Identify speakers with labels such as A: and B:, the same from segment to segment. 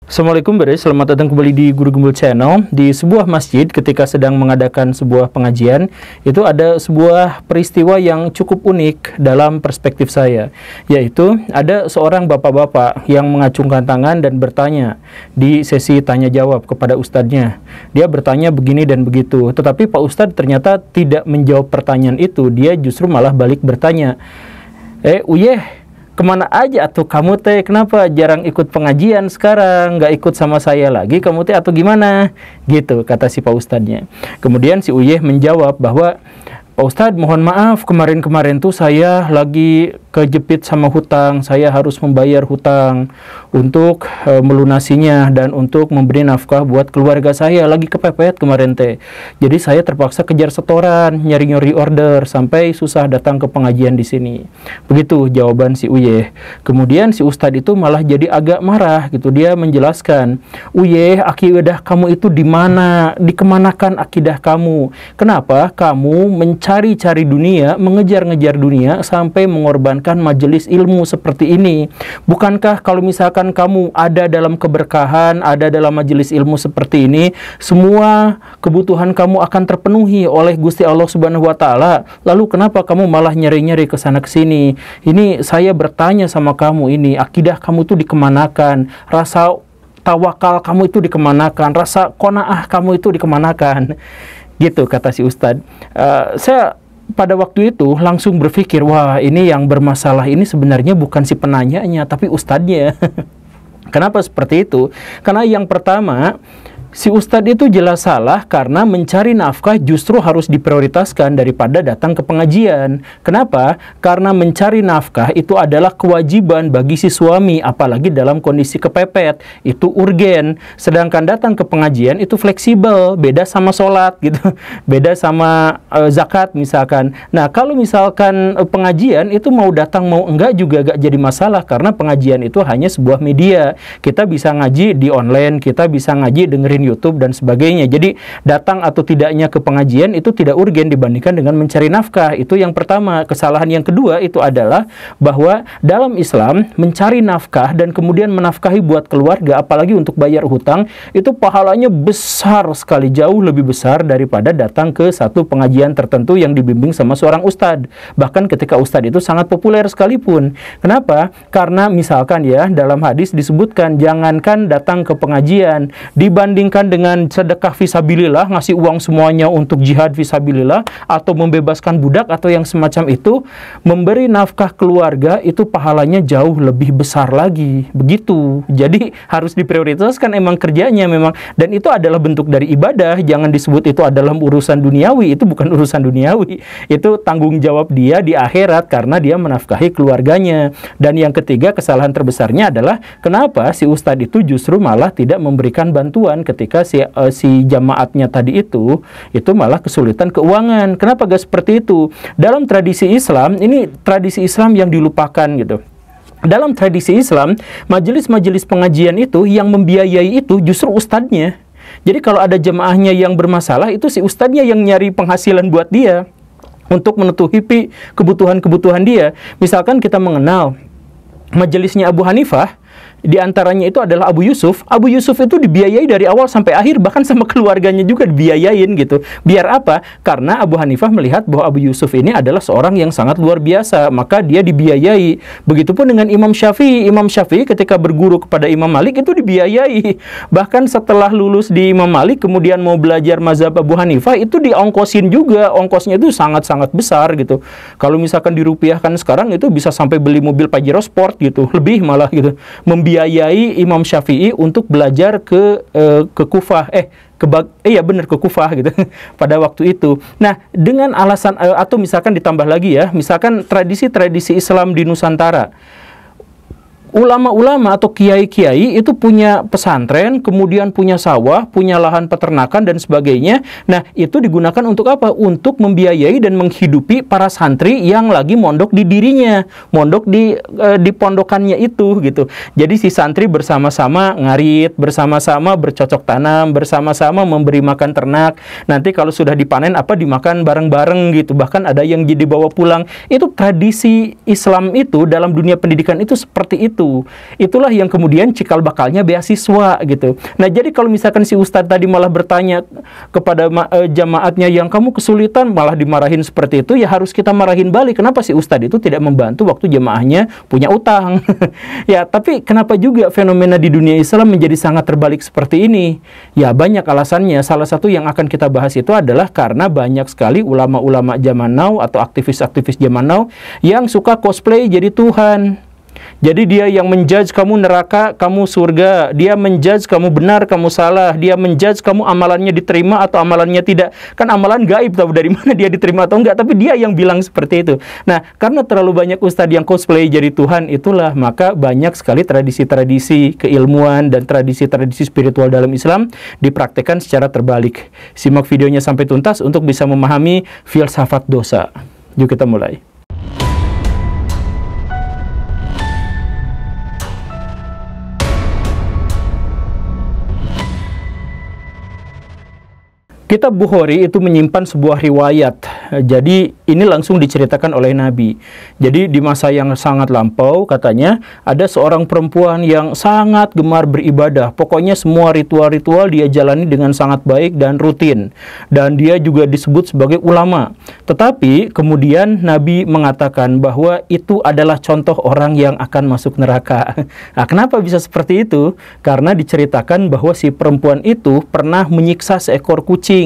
A: Assalamualaikum Beres, selamat datang kembali di Guru Gembul Channel. Di sebuah masjid ketika sedang mengadakan sebuah pengajian, itu ada sebuah peristiwa yang cukup unik dalam perspektif saya, yaitu ada seorang bapak-bapak yang mengacungkan tangan dan bertanya di sesi tanya jawab kepada ustadznya. Dia bertanya begini dan begitu, tetapi Pak Ustadz ternyata tidak menjawab pertanyaan itu. Dia justru malah balik bertanya, Uyeh, kemana aja tuh kamu teh? Kenapa jarang ikut pengajian sekarang? Nggak ikut sama saya lagi kamu teh atau gimana? Gitu kata si Pak Ustadznya. Kemudian si Uyeh menjawab bahwa, Pak Ustadz, mohon maaf, kemarin-kemarin tuh saya lagi kejepit sama hutang. Saya harus membayar hutang untuk melunasinya dan untuk memberi nafkah buat keluarga saya. Lagi kepepet kemarin teh. Jadi saya terpaksa kejar setoran, nyari-nyari order sampai susah datang ke pengajian di sini. Begitu jawaban si Uyeh. Kemudian si Ustadz itu malah jadi agak marah gitu. Dia menjelaskan, Uyeh, akidah kamu itu di mana? Dikemanakan akidah kamu? Kenapa kamu mencari-cari dunia, mengejar-ngejar dunia sampai mengorbankan majelis ilmu seperti ini? Bukankah kalau misalkan kamu ada dalam keberkahan, ada dalam majelis ilmu seperti ini, semua kebutuhan kamu akan terpenuhi oleh Gusti Allah Subhanahu wa Ta'ala? Lalu kenapa kamu malah nyari-nyari ke sana ke sini? Ini saya bertanya sama kamu, ini akidah kamu itu dikemanakan? Rasa tawakal kamu itu dikemanakan? Rasa qanaah kamu itu dikemanakan? Gitu kata si Ustadz. Saya pada waktu itu langsung berpikir, wah, ini yang bermasalah ini sebenarnya bukan si penanyanya, tapi ustadznya. Kenapa seperti itu? Karena yang pertama, si ustadz itu jelas salah karena mencari nafkah justru harus diprioritaskan daripada datang ke pengajian. Kenapa? Karena mencari nafkah itu adalah kewajiban bagi si suami, apalagi dalam kondisi kepepet, itu urgen. Sedangkan datang ke pengajian itu fleksibel, beda sama sholat gitu, beda sama zakat misalkan. Nah, kalau misalkan pengajian itu mau datang mau enggak juga gak jadi masalah, karena pengajian itu hanya sebuah media. Kita bisa ngaji di online, kita bisa ngaji dengerin YouTube dan sebagainya. Jadi datang atau tidaknya ke pengajian itu tidak urgen dibandingkan dengan mencari nafkah. Itu yang pertama. Kesalahan yang kedua itu adalah bahwa dalam Islam mencari nafkah dan kemudian menafkahi buat keluarga, apalagi untuk bayar hutang, itu pahalanya besar sekali, jauh lebih besar daripada datang ke satu pengajian tertentu yang dibimbing sama seorang ustadz. Bahkan ketika ustadz itu sangat populer sekalipun. Kenapa? Karena misalkan ya, dalam hadis disebutkan, jangankan datang ke pengajian, dibandingkan dengan sedekah fisabilillah, ngasih uang semuanya untuk jihad fisabilillah, atau membebaskan budak atau yang semacam itu, memberi nafkah keluarga itu pahalanya jauh lebih besar lagi. Begitu. Jadi harus diprioritaskan emang kerjanya memang, dan itu adalah bentuk dari ibadah. Jangan disebut itu adalah urusan duniawi. Itu bukan urusan duniawi, itu tanggung jawab dia di akhirat karena dia menafkahi keluarganya. Dan yang ketiga, kesalahan terbesarnya adalah kenapa si ustadz itu justru malah tidak memberikan bantuan ketika si jamaatnya tadi itu malah kesulitan keuangan. Kenapa gak seperti itu? Dalam tradisi Islam, ini tradisi Islam yang dilupakan gitu. Dalam tradisi Islam, majelis-majelis pengajian itu yang membiayai itu justru ustadznya. Jadi kalau ada jamaahnya yang bermasalah, itu si ustadznya yang nyari penghasilan buat dia untuk menutupi kebutuhan-kebutuhan dia. Misalkan kita mengenal majelisnya Abu Hanifah, di antaranya itu adalah Abu Yusuf. Abu Yusuf itu dibiayai dari awal sampai akhir, bahkan sama keluarganya juga dibiayain gitu. Biar apa? Karena Abu Hanifah melihat bahwa Abu Yusuf ini adalah seorang yang sangat luar biasa, maka dia dibiayai. Begitupun dengan Imam Syafi'i. Imam Syafi'i ketika berguru kepada Imam Malik itu dibiayai. Bahkan setelah lulus di Imam Malik, kemudian mau belajar mazhab Abu Hanifah, itu diongkosin juga. Ongkosnya itu sangat-sangat besar gitu. Kalau misalkan dirupiahkan sekarang, itu bisa sampai beli mobil Pajero Sport gitu. Lebih malah gitu. Membiayai Imam Syafi'i untuk belajar ke Kufah, ke Kufah gitu pada waktu itu. Nah, dengan alasan atau misalkan ditambah lagi ya, misalkan tradisi-tradisi Islam di Nusantara, ulama-ulama atau kiai-kiai itu punya pesantren, kemudian punya sawah, punya lahan peternakan dan sebagainya. Nah, itu digunakan untuk apa? Untuk membiayai dan menghidupi para santri yang lagi mondok di dirinya, mondok di pondokannya itu gitu. Jadi si santri bersama-sama ngarit, bersama-sama bercocok tanam, bersama-sama memberi makan ternak. Nanti kalau sudah dipanen dimakan bareng-bareng gitu. Bahkan ada yang dibawa pulang. Itu tradisi Islam itu dalam dunia pendidikan itu seperti itu. itu. Itulah yang kemudian cikal bakalnya beasiswa gitu. Nah, jadi kalau misalkan si ustadz tadi malah bertanya kepada jamaatnya yang kamu kesulitan, malah dimarahin seperti itu, ya harus kita marahin balik. Kenapa si ustadz itu tidak membantu waktu jamaahnya punya utang? Ya, tapi kenapa juga fenomena di dunia Islam menjadi sangat terbalik seperti ini? Ya, banyak alasannya. Salah satu yang akan kita bahas itu adalah karena banyak sekali ulama-ulama zaman now atau aktivis-aktivis zaman now yang suka cosplay jadi Tuhan. Jadi dia yang menjudge kamu neraka, kamu surga. Dia menjudge kamu benar, kamu salah. Dia menjudge kamu amalannya diterima atau amalannya tidak. Kan amalan gaib, tahu dari mana dia diterima atau enggak. Tapi dia yang bilang seperti itu. Nah, karena terlalu banyak ustadz yang cosplay jadi Tuhan, itulah maka banyak sekali tradisi-tradisi keilmuan dan tradisi-tradisi spiritual dalam Islam dipraktekkan secara terbalik. Simak videonya sampai tuntas untuk bisa memahami filsafat dosa. Yuk kita mulai. Kitab Bukhari itu menyimpan sebuah riwayat. Jadi ini langsung diceritakan oleh Nabi. Jadi di masa yang sangat lampau katanya ada seorang perempuan yang sangat gemar beribadah. Pokoknya semua ritual-ritual dia jalani dengan sangat baik dan rutin. Dan dia juga disebut sebagai ulama. Tetapi kemudian Nabi mengatakan bahwa itu adalah contoh orang yang akan masuk neraka. Nah, kenapa bisa seperti itu? Karena diceritakan bahwa si perempuan itu pernah menyiksa seekor kucing.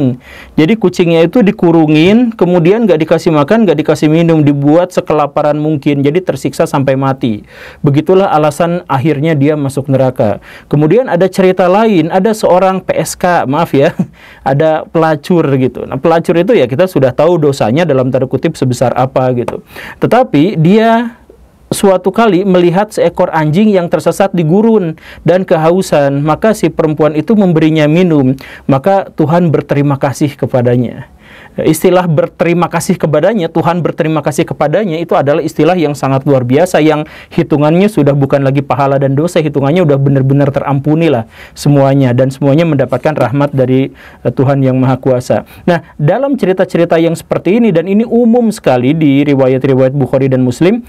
A: Jadi kucingnya itu dikurungin, kemudian nggak dikasih makan, nggak dikasih minum, dibuat sekelaparan mungkin, jadi tersiksa sampai mati. Begitulah alasan akhirnya dia masuk neraka. Kemudian ada cerita lain, ada seorang PSK, maaf ya, ada pelacur gitu. Nah, pelacur itu ya kita sudah tahu dosanya dalam tanda kutip sebesar apa gitu. Tetapi dia suatu kali melihat seekor anjing yang tersesat di gurun dan kehausan, maka si perempuan itu memberinya minum, maka Tuhan berterima kasih kepadanya. Istilah berterima kasih kepadanya, Tuhan berterima kasih kepadanya, itu adalah istilah yang sangat luar biasa, yang hitungannya sudah bukan lagi pahala dan dosa, hitungannya udah benar-benar terampuni lah semuanya, dan semuanya mendapatkan rahmat dari Tuhan yang Maha Kuasa. Nah, dalam cerita-cerita yang seperti ini, dan ini umum sekali di riwayat-riwayat Bukhari dan Muslim,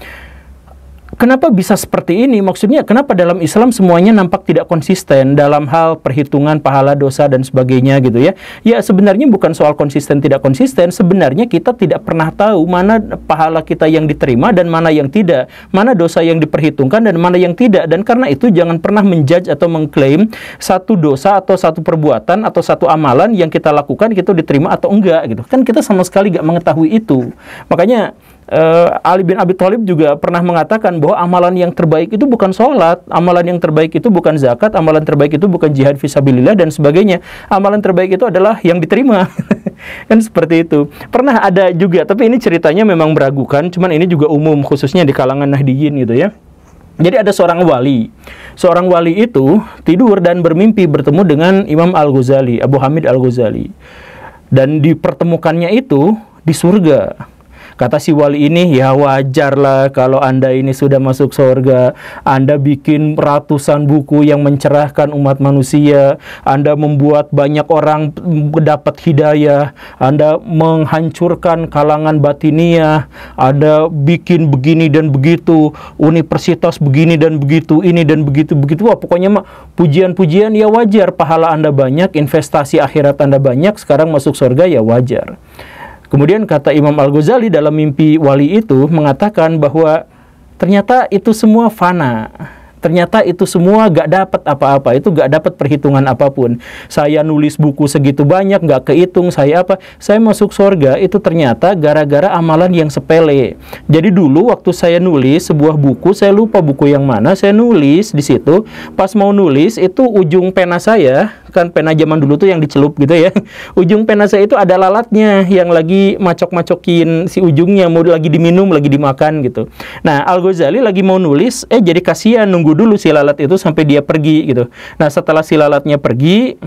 A: kenapa bisa seperti ini? Maksudnya, kenapa dalam Islam semuanya nampak tidak konsisten dalam hal perhitungan pahala, dosa, dan sebagainya gitu ya? Ya, sebenarnya bukan soal konsisten tidak konsisten. Sebenarnya kita tidak pernah tahu mana pahala kita yang diterima dan mana yang tidak. Mana dosa yang diperhitungkan dan mana yang tidak. Dan karena itu jangan pernah menjudge atau mengklaim satu dosa atau satu perbuatan atau satu amalan yang kita lakukan itu diterima atau enggak gitu. Kan kita sama sekali nggak mengetahui itu. Makanya Ali bin Abi Thalib juga pernah mengatakan bahwa amalan yang terbaik itu bukan sholat, amalan yang terbaik itu bukan zakat, amalan terbaik itu bukan jihad fisabilillah dan sebagainya. Amalan terbaik itu adalah yang diterima. Kan seperti itu. Pernah ada juga, tapi ini ceritanya memang meragukan, cuman ini juga umum khususnya di kalangan Nahdiyin gitu ya. Jadi ada seorang wali. Seorang wali itu tidur dan bermimpi bertemu dengan Imam Al-Ghazali, Abu Hamid Al-Ghazali. Dan dipertemukannya itu di surga. Kata si wali ini, ya wajarlah kalau Anda ini sudah masuk surga. Anda bikin ratusan buku yang mencerahkan umat manusia. Anda membuat banyak orang dapat hidayah. Anda menghancurkan kalangan batiniah. Anda bikin begini dan begitu. Universitas begini dan begitu. Ini dan begitu-begitu. Wah, pokoknya pujian-pujian, ya wajar. Pahala Anda banyak, investasi akhirat Anda banyak. Sekarang masuk surga, ya wajar. Kemudian kata Imam Al-Ghazali dalam mimpi wali itu mengatakan bahwa ternyata itu semua fana. Ternyata itu semua gak dapat apa-apa, itu gak dapat perhitungan apapun. Saya nulis buku segitu banyak, gak kehitung saya apa. Saya masuk surga itu ternyata gara-gara amalan yang sepele. Jadi dulu waktu saya nulis sebuah buku, saya lupa buku yang mana, saya nulis di situ. Pas mau nulis itu ujung pena saya, kan pena zaman dulu tuh yang dicelup gitu ya. Ujung pena saya itu ada lalatnya yang lagi macok-macokin si ujungnya, mau lagi diminum, lagi dimakan gitu. Nah, Al-Ghazali lagi mau nulis, jadi kasihan nunggu tunggu dulu si lalat itu sampai dia pergi gitu. Nah, setelah si lalatnya pergi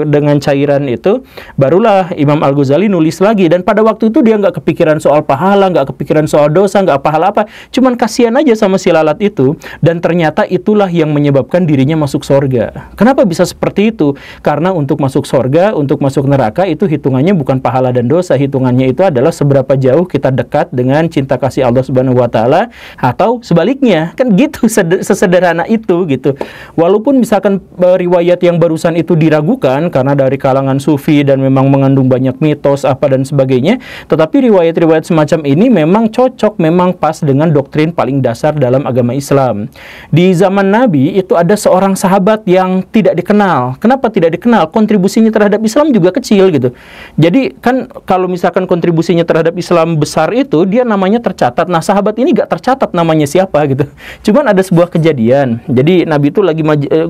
A: dengan cairan itu, barulah Imam Al-Ghazali nulis lagi. Dan pada waktu itu dia nggak kepikiran soal pahala, nggak kepikiran soal dosa, nggak pahala apa, cuman kasihan aja sama si lalat itu. Dan ternyata itulah yang menyebabkan dirinya masuk surga. Kenapa bisa seperti itu? Karena untuk masuk surga, untuk masuk neraka itu hitungannya bukan pahala dan dosa, hitungannya itu adalah seberapa jauh kita dekat dengan cinta kasih Allah Subhanahu wa taala, atau sebaliknya. Kan gitu, sesederhana itu gitu. Walaupun misalkan riwayat yang barusan itu diragukan karena dari kalangan sufi dan memang mengandung banyak mitos apa dan sebagainya, tetapi riwayat-riwayat semacam ini memang cocok, memang pas dengan doktrin paling dasar dalam agama Islam. Di zaman Nabi itu ada seorang sahabat yang tidak dikenal. Kenapa tidak dikenal? Kontribusinya terhadap Islam juga kecil gitu. Jadi kan kalau misalkan kontribusinya terhadap Islam besar itu, dia namanya tercatat. Nah, sahabat ini gak tercatat namanya siapa gitu. Cuman ada sebuah kejadian. Jadi Nabi itu lagi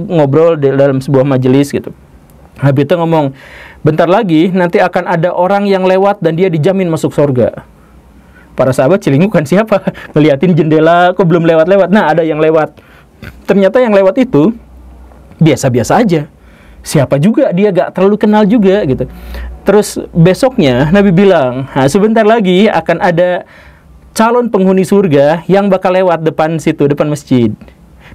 A: ngobrol dalam sebuah majelis gitu. Nabi itu ngomong, bentar lagi nanti akan ada orang yang lewat dan dia dijamin masuk surga. Para sahabat celingukan, siapa? Ngeliatin jendela, kok belum lewat-lewat. Nah, ada yang lewat. Ternyata yang lewat itu biasa-biasa aja. Siapa juga, dia gak terlalu kenal juga gitu. Terus besoknya Nabi bilang, nah, sebentar lagi akan ada calon penghuni surga yang bakal lewat depan situ, depan masjid.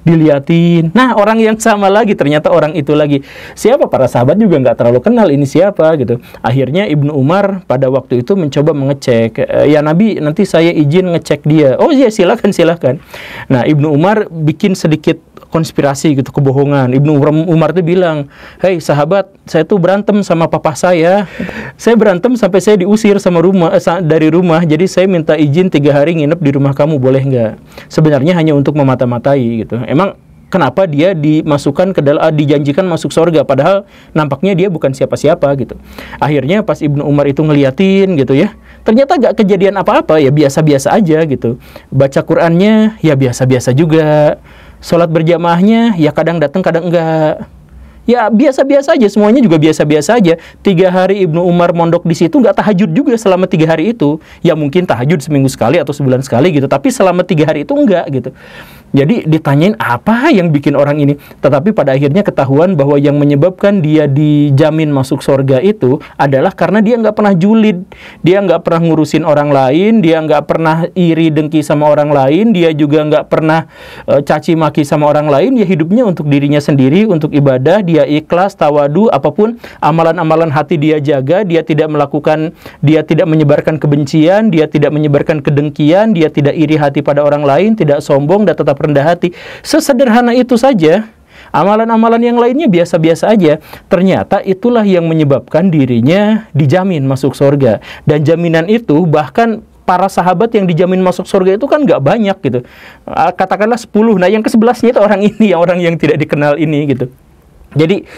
A: Diliatin, nah orang yang sama lagi, ternyata orang itu lagi. Siapa? Para sahabat juga nggak terlalu kenal ini siapa gitu. Akhirnya Ibnu Umar pada waktu itu mencoba mengecek, ya Nabi nanti saya izin ngecek dia. Oh iya, silakan. Nah, Ibnu Umar bikin sedikit konspirasi gitu, kebohongan. Ibnu Umar itu bilang, hei sahabat, saya tuh berantem sama papa saya berantem sampai saya diusir dari rumah, jadi saya minta izin 3 hari nginep di rumah kamu, boleh nggak? Sebenarnya hanya untuk memata-matai gitu. Emang kenapa dia dimasukkan ke dalam, dijanjikan masuk surga, padahal nampaknya dia bukan siapa-siapa gitu. Akhirnya pas Ibnu Umar itu ngeliatin gitu ya, ternyata gak kejadian apa-apa, ya biasa-biasa aja gitu. Baca Qur'annya ya biasa-biasa juga. Sholat berjamaahnya ya kadang datang kadang enggak. Ya biasa-biasa aja, semuanya juga biasa-biasa aja. 3 hari Ibnu Umar mondok di situ nggak tahajud juga selama 3 hari itu. Ya mungkin tahajud seminggu sekali atau sebulan sekali gitu, tapi selama 3 hari itu enggak gitu. Jadi ditanyain apa yang bikin orang ini, tetapi pada akhirnya ketahuan bahwa yang menyebabkan dia dijamin masuk surga itu adalah karena dia nggak pernah julid, dia nggak pernah ngurusin orang lain, dia nggak pernah iri dengki sama orang lain, dia juga nggak pernah caci maki sama orang lain. Ya hidupnya untuk dirinya sendiri, untuk ibadah, dia ikhlas, tawadu, apapun amalan-amalan hati dia jaga, dia tidak menyebarkan kebencian, dia tidak menyebarkan kedengkian, dia tidak iri hati pada orang lain, tidak sombong, dan tetap rendah hati. Sesederhana itu saja. Amalan-amalan yang lainnya biasa-biasa aja. Ternyata itulah yang menyebabkan dirinya dijamin masuk surga. Dan jaminan itu bahkan para sahabat yang dijamin masuk surga itu kan nggak banyak gitu. Katakanlah 10. Nah yang ke-11-nya itu orang ini, orang yang tidak dikenal ini gitu. Jadi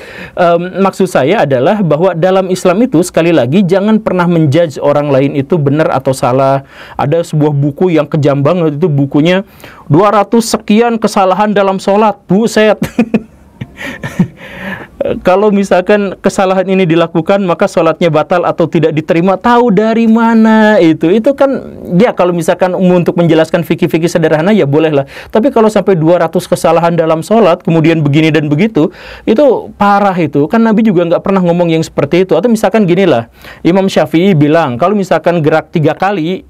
A: maksud saya adalah bahwa dalam Islam itu sekali lagi jangan pernah menjudge orang lain itu benar atau salah. Ada sebuah buku yang kejam banget, itu bukunya 200 sekian kesalahan dalam sholat. Buset. Kalau misalkan kesalahan ini dilakukan maka sholatnya batal atau tidak diterima, tahu dari mana itu kan ya kalau misalkan untuk menjelaskan fikih-fikih sederhana ya bolehlah, tapi kalau sampai 200 kesalahan dalam sholat kemudian begini dan begitu, itu parah itu kan. Nabi juga nggak pernah ngomong yang seperti itu. Atau misalkan ginilah, Imam Syafi'i bilang kalau misalkan gerak 3 kali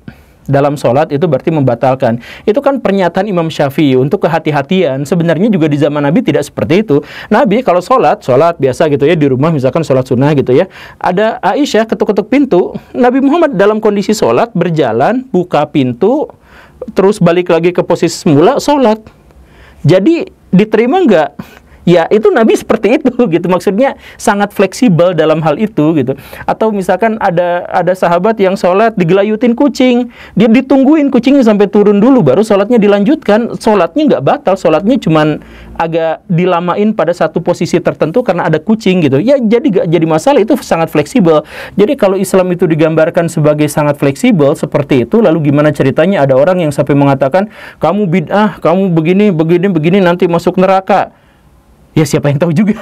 A: dalam sholat itu berarti membatalkan. Itu kan pernyataan Imam Syafi'i untuk kehati-hatian. Sebenarnya juga di zaman Nabi tidak seperti itu. Nabi kalau sholat biasa gitu ya, di rumah misalkan sholat sunnah gitu ya, ada Aisyah ketuk-ketuk pintu, Nabi Muhammad dalam kondisi sholat berjalan, buka pintu, terus balik lagi ke posisi semula, sholat. Jadi diterima nggak? Ya itu Nabi seperti itu gitu, maksudnya sangat fleksibel dalam hal itu gitu. Atau misalkan ada sahabat yang sholat digelayutin kucing, dia ditungguin kucingnya sampai turun dulu baru sholatnya dilanjutkan. Sholatnya nggak batal, sholatnya cuman agak dilamain pada satu posisi tertentu karena ada kucing gitu. Ya jadi nggak jadi masalah, itu sangat fleksibel. Jadi kalau Islam itu digambarkan sebagai sangat fleksibel seperti itu, lalu gimana ceritanya ada orang yang sampai mengatakan kamu bid'ah, kamu begini nanti masuk neraka. Ya siapa yang tahu juga.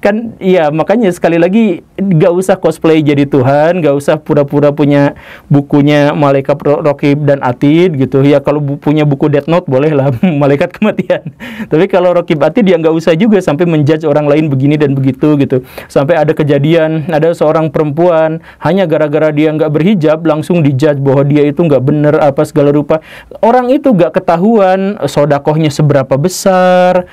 A: Kan iya, makanya sekali lagi gak usah cosplay jadi Tuhan, gak usah pura-pura punya bukunya malaikat Raqib dan Atid gitu ya. Kalau punya buku Death Note boleh lah, malaikat kematian. Tapi kalau Raqib Atid ya nggak usah juga sampai menjudge orang lain begini dan begitu gitu. Sampai ada kejadian ada seorang perempuan hanya gara-gara dia nggak berhijab langsung dijudge bahwa dia itu nggak bener apa segala rupa. Orang itu nggak ketahuan sodakohnya seberapa besar.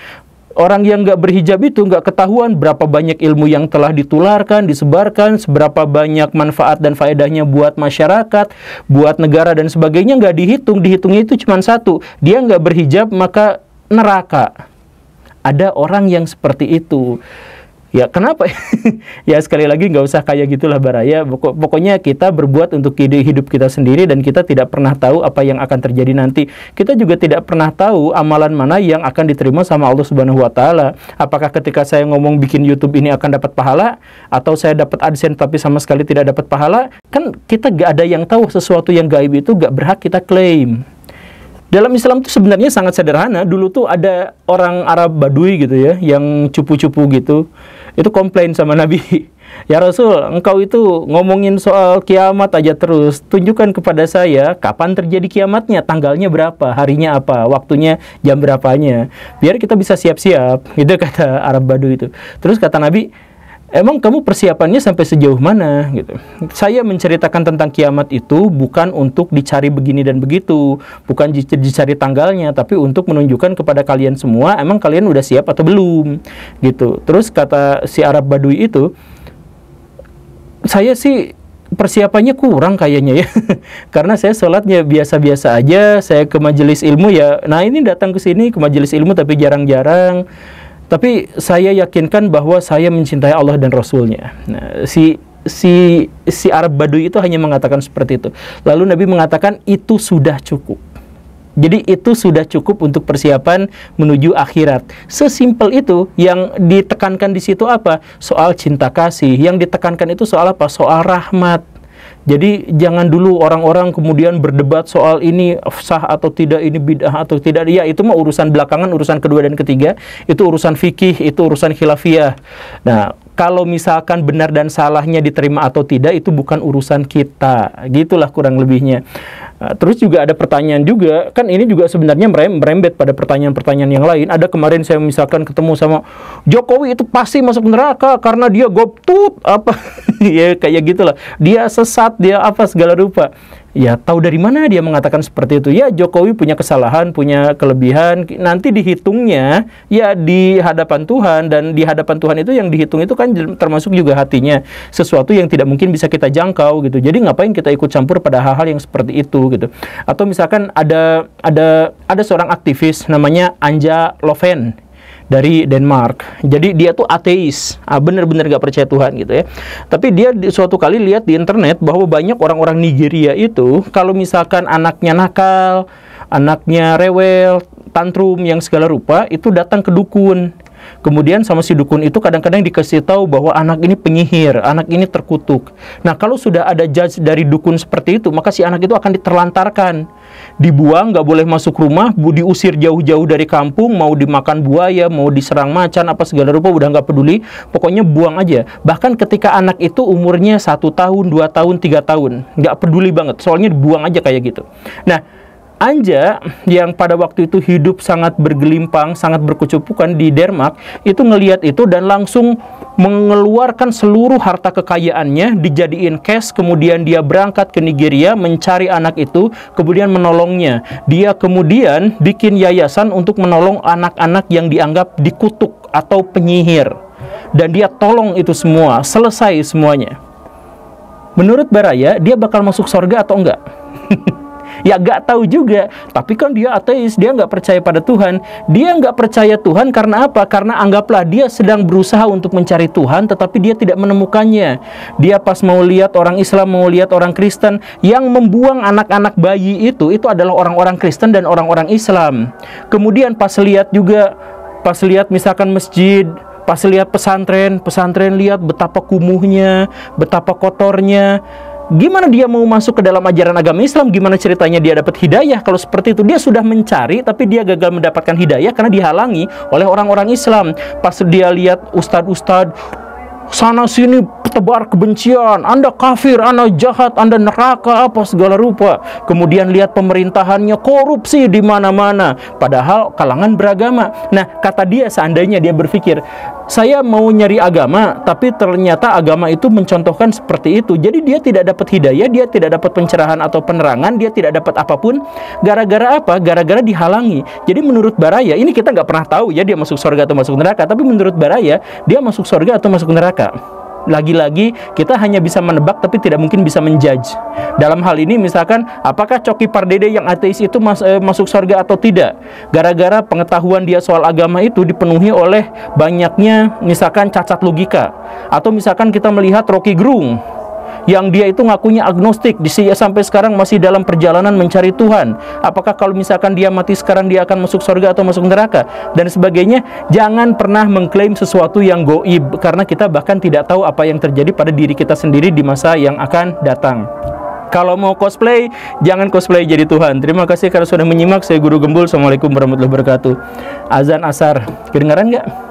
A: Orang yang nggak berhijab itu nggak ketahuan berapa banyak ilmu yang telah ditularkan, disebarkan, seberapa banyak manfaat dan faedahnya buat masyarakat, buat negara dan sebagainya, nggak dihitung. Dihitungnya itu cuma satu, dia nggak berhijab maka neraka. Ada orang yang seperti itu. Ya kenapa? Ya sekali lagi nggak usah kayak gitulah Baraya. Pokoknya kita berbuat untuk hidup kita sendiri dan kita tidak pernah tahu apa yang akan terjadi nanti. Kita juga tidak pernah tahu amalan mana yang akan diterima sama Allah Subhanahu wa taala. Apakah ketika saya ngomong bikin YouTube ini akan dapat pahala atau saya dapat AdSense tapi sama sekali tidak dapat pahala? Kan kita nggak ada yang tahu. Sesuatu yang gaib itu nggak berhak kita klaim. Dalam Islam itu sebenarnya sangat sederhana. Dulu tuh ada orang Arab Badui gitu ya, yang cupu-cupu gitu. Itu komplain sama Nabi. Ya Rasul, engkau itu ngomongin soal kiamat aja terus. Tunjukkan kepada saya kapan terjadi kiamatnya, tanggalnya berapa, harinya apa, waktunya jam berapanya. Biar kita bisa siap-siap. Itu kata Arab Badui itu. Terus kata Nabi, emang kamu persiapannya sampai sejauh mana gitu. Saya menceritakan tentang kiamat itu bukan untuk dicari begini dan begitu, bukan dicari tanggalnya, tapi untuk menunjukkan kepada kalian semua emang kalian udah siap atau belum gitu. Terus kata si Arab Badui itu, saya sih persiapannya kurang kayaknya ya. Karena saya sholatnya biasa-biasa aja, saya ke majelis ilmu ya. Nah, ini datang ke sini ke majelis ilmu tapi jarang-jarang. Tapi saya yakinkan bahwa saya mencintai Allah dan Rasul-Nya. Nah, si Arab Badui itu hanya mengatakan seperti itu. Lalu Nabi mengatakan itu sudah cukup. Jadi itu sudah cukup untuk persiapan menuju akhirat. Sesimpel itu. Yang ditekankan di situ apa? Soal cinta kasih. Yang ditekankan itu soal apa? Soal rahmat. Jadi jangan dulu orang-orang kemudian berdebat soal ini sah atau tidak, ini bid'ah atau tidak. Ya itu mah urusan belakangan, urusan kedua dan ketiga. Itu urusan fikih, itu urusan khilafiyah. Nah, kalau misalkan benar dan salahnya diterima atau tidak, itu bukan urusan kita. Gitulah kurang lebihnya. Terus juga ada pertanyaan juga, kan ini juga sebenarnya merembet pada pertanyaan-pertanyaan yang lain. Ada kemarin saya misalkan ketemu sama Jokowi itu pasti masuk neraka karena dia goptut apa ya kayak gitulah. Dia sesat, dia apa segala rupa. Ya tahu dari mana dia mengatakan seperti itu? Ya Jokowi punya kesalahan, punya kelebihan. Nanti dihitungnya ya di hadapan Tuhan, dan di hadapan Tuhan itu yang dihitung itu kan termasuk juga hatinya. Sesuatu yang tidak mungkin bisa kita jangkau gitu. Jadi ngapain kita ikut campur pada hal-hal yang seperti itu gitu. Atau misalkan ada seorang aktivis namanya Anja Loven dari Denmark. Jadi dia tuh ateis, bener-bener gak percaya Tuhan gitu ya. Tapi dia suatu kali lihat di internet bahwa banyak orang-orang Nigeria itu kalau misalkan anaknya nakal, anaknya rewel, tantrum yang segala rupa, itu datang ke dukun. Kemudian sama si dukun itu kadang-kadang dikasih tahu bahwa anak ini penyihir, anak ini terkutuk. Nah, kalau sudah ada judge dari dukun seperti itu, maka si anak itu akan diterlantarkan, dibuang, nggak boleh masuk rumah, diusir jauh-jauh dari kampung, mau dimakan buaya, mau diserang macan, apa segala rupa, udah nggak peduli, pokoknya buang aja. Bahkan ketika anak itu umurnya 1 tahun, 2 tahun, 3 tahun, nggak peduli banget, soalnya dibuang aja kayak gitu. Nah, Anja yang pada waktu itu hidup sangat bergelimpang, sangat berkecupukan di Denmark, itu ngelihat itu dan langsung mengeluarkan seluruh harta kekayaannya, dijadiin cash, kemudian dia berangkat ke Nigeria mencari anak itu, kemudian menolongnya. Dia kemudian bikin yayasan untuk menolong anak-anak yang dianggap dikutuk atau penyihir. Dan dia tolong itu semua, selesai semuanya. Menurut Baraya, dia bakal masuk surga atau enggak? Ya gak tahu juga, tapi kan dia ateis, dia nggak percaya pada Tuhan. Dia nggak percaya Tuhan karena apa? Karena anggaplah dia sedang berusaha untuk mencari Tuhan, tetapi dia tidak menemukannya. Dia pas mau lihat orang Islam, mau lihat orang Kristen, yang membuang anak-anak bayi itu adalah orang-orang Kristen dan orang-orang Islam. Kemudian pas lihat misalkan masjid, pas lihat pesantren lihat betapa kumuhnya, betapa kotornya. Gimana dia mau masuk ke dalam ajaran agama Islam? Gimana ceritanya dia dapat hidayah? Kalau seperti itu, dia sudah mencari tapi dia gagal mendapatkan hidayah karena dihalangi oleh orang-orang Islam. Pas dia lihat ustadz-ustadz sana sini tebar kebencian, Anda kafir, Anda jahat, Anda neraka, apa segala rupa. Kemudian lihat pemerintahannya korupsi di mana-mana, padahal kalangan beragama. Nah, kata dia, seandainya dia berpikir, saya mau nyari agama, tapi ternyata agama itu mencontohkan seperti itu. Jadi dia tidak dapat hidayah, dia tidak dapat pencerahan atau penerangan, dia tidak dapat apapun. Gara-gara apa? Gara-gara dihalangi. Jadi menurut Baraya, ini kita nggak pernah tahu ya dia masuk surga atau masuk neraka, tapi menurut Baraya, dia masuk surga atau masuk neraka. Lagi-lagi kita hanya bisa menebak tapi tidak mungkin bisa menjudge. Dalam hal ini misalkan apakah Coki Pardede yang ateis itu masuk surga atau tidak, gara-gara pengetahuan dia soal agama itu dipenuhi oleh banyaknya misalkan cacat logika. Atau misalkan kita melihat Rocky Gerung yang dia itu ngakunya agnostik, dia sampai sekarang masih dalam perjalanan mencari Tuhan. Apakah kalau misalkan dia mati sekarang dia akan masuk surga atau masuk neraka dan sebagainya. Jangan pernah mengklaim sesuatu yang goib, karena kita bahkan tidak tahu apa yang terjadi pada diri kita sendiri di masa yang akan datang. Kalau mau cosplay, jangan cosplay jadi Tuhan. Terima kasih karena sudah menyimak. Saya Guru Gembul. Assalamualaikum warahmatullahi wabarakatuh. Azan asar, kedengaran nggak?